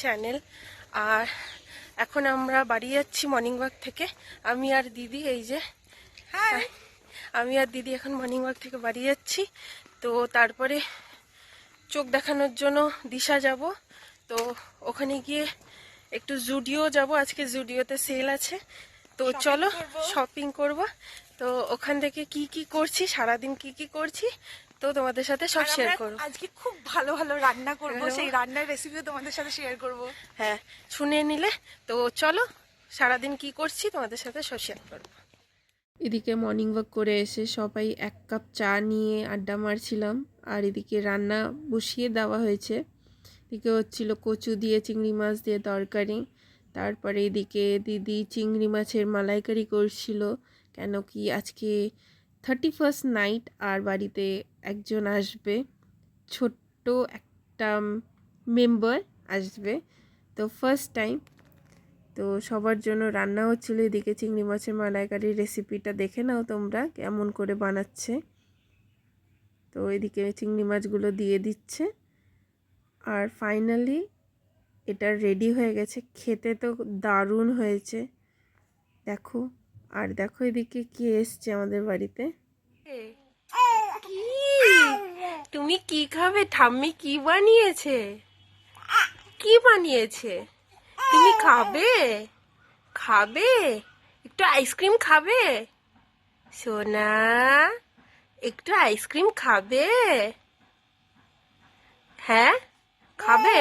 Channel. আর এখন আমরা বাড়ি যাচ্ছি মর্নিং ওয়াক থেকে। আমি আর দিদি, এই যে আমি আর দিদি এখন মর্নিং ওয়াক থেকে বাড়ি যাচ্ছি। তো তারপরে চোখ দেখানোর জন্য দিশা যাব। তো ওখানে গিয়ে একটু জুডিও যাব, আজকে জুডিওতে সেল আছে। তো চলো শপিং করব। তো ওখান থেকে কি কি করছি, সারাদিন কি কি করছি, তো তোমাদের সাথে সব শেয়ার করব। আজকে খুব ভালো ভালো রান্না করব, সেই রান্নার রেসিপিও তোমাদের সাথে শেয়ার করব। হ্যাঁ, শুনে নিলে। তো চলো সারাদিন কি করছি তোমাদের সাথে সব শেয়ার করব। এদিকে মর্নিং ওয়াক করে এসে সবাই এক কাপ চা নিয়ে আড্ডা মারছিলাম। আর এদিকে রান্না বসিয়ে দেওয়া হয়েছে। এদিকে হচ্ছিল কচু দিয়ে চিংড়ি মাছ দিয়ে তরকারি। তারপরে এদিকে দিদি চিংড়ি মাছের মালাইকারি করছিল, কেন কি আজকে 31st নাইট আর বাড়িতে একজন আসবে, ছোট্ট একটা মেম্বার আসবে। তো ফার্স্ট টাইম, তো সবার জন্য রান্না হচ্ছিল। এদিকে চিংড়ি মাছের মালাইকারির রেসিপিটা দেখে নাও তোমরা কেমন করে বানাচ্ছে। তো এদিকে চিংড়ি মাছগুলো দিয়ে দিচ্ছে। আর ফাইনালি এটা রেডি হয়ে গেছে। খেতে তো দারুণ হয়েছে, দেখো। আর দেখো এদিকে কি এসছে আমাদের বাড়িতে। তুমি কি খাবে? ঠাম্মি কি বানিয়েছে? কি বানিয়েছে? তুমি খাবে? খাবে? একটু আইসক্রিম খাবে? সোনা, একটু আইসক্রিম খাবে? হ্যাঁ খাবে?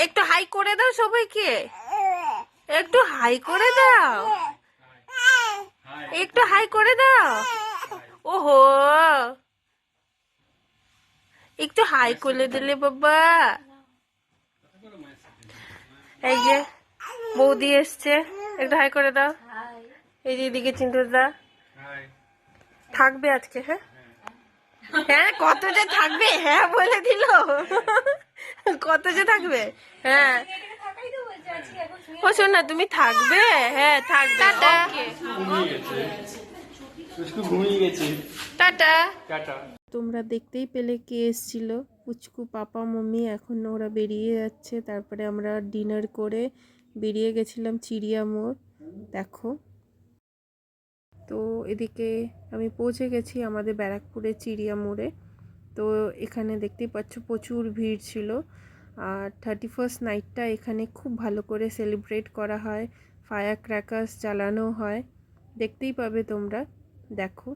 একটু হাই করে দাও সবাইকে, একটু হাই করে দাও, একটু হাই করে দাও। ওহো, একটু হাই করে দিলে বাবা। এই যে বৌদি এসছে, একটু হাই করে দাও। এই যে এদিকে চিন্টুদা থাকবে আজকে। হ্যাঁ হ্যাঁ, কত যে থাকবে, হ্যাঁ বলে দিল। কত যে থাকবে, হ্যাঁ। ও শোনা, তুমি থাকবে? হ্যাঁ থাকবে। টাটা। তোমরা দেখতেই পেলে কে এসেছিল, পুচকু পাপা মাম্মি। এখন ওরা বেরিয়ে যাচ্ছে। তারপরে আমরা ডিনার করে বেরিয়ে গেছিলাম চিড়িয়া মোড়, দেখো। তো এদিকে আমি পৌঁছে গেছি আমাদের ব্যারাকপুরের চিড়িয়া মোড়ে। তো এখানে দেখতেই পাচ্ছ প্রচুর ভিড় ছিল। আর 31st নাইটটা এখানে খুব ভালো করে সেলিব্রেট করা হয়, ফায়ার ক্র্যাকার্স জ্বালানো হয়, দেখতেই পাবে তোমরা, দেখো।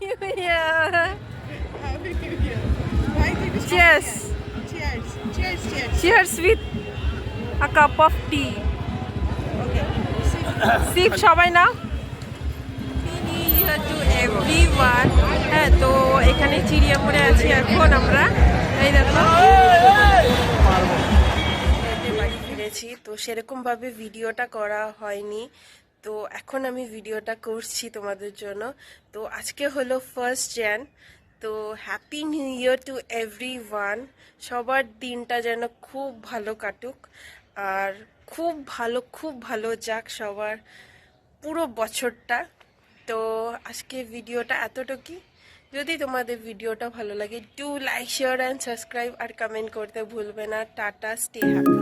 New Year! Happy New Year! Bye, Cheers! Cheers! Cheers with a cup of T. Sheep সবাই নাও। To everyone. হ্যাঁ, তো এখানে চিড়িয়ামোড়ে আছি এখন আমরা। এই দেখো বাড়ি ফিরেছি, তো সেরকমভাবে ভিডিওটা করা হয়নি, তো এখন আমি ভিডিওটা করছি তোমাদের জন্য। তো আজকে হলো 1st jan, তো happy new year to everyone. সবার দিনটা যেন খুব ভালো কাটুক, আর খুব ভালো যাক সবার পুরো বছরটা। তো আজকে ভিডিওটা এতটুকুই। যদি তোমাদের ভিডিওটা ভালো লাগে, do like, share and subscribe, আর কমেন্ট করতে ভুলবে না। Tata, stay happy.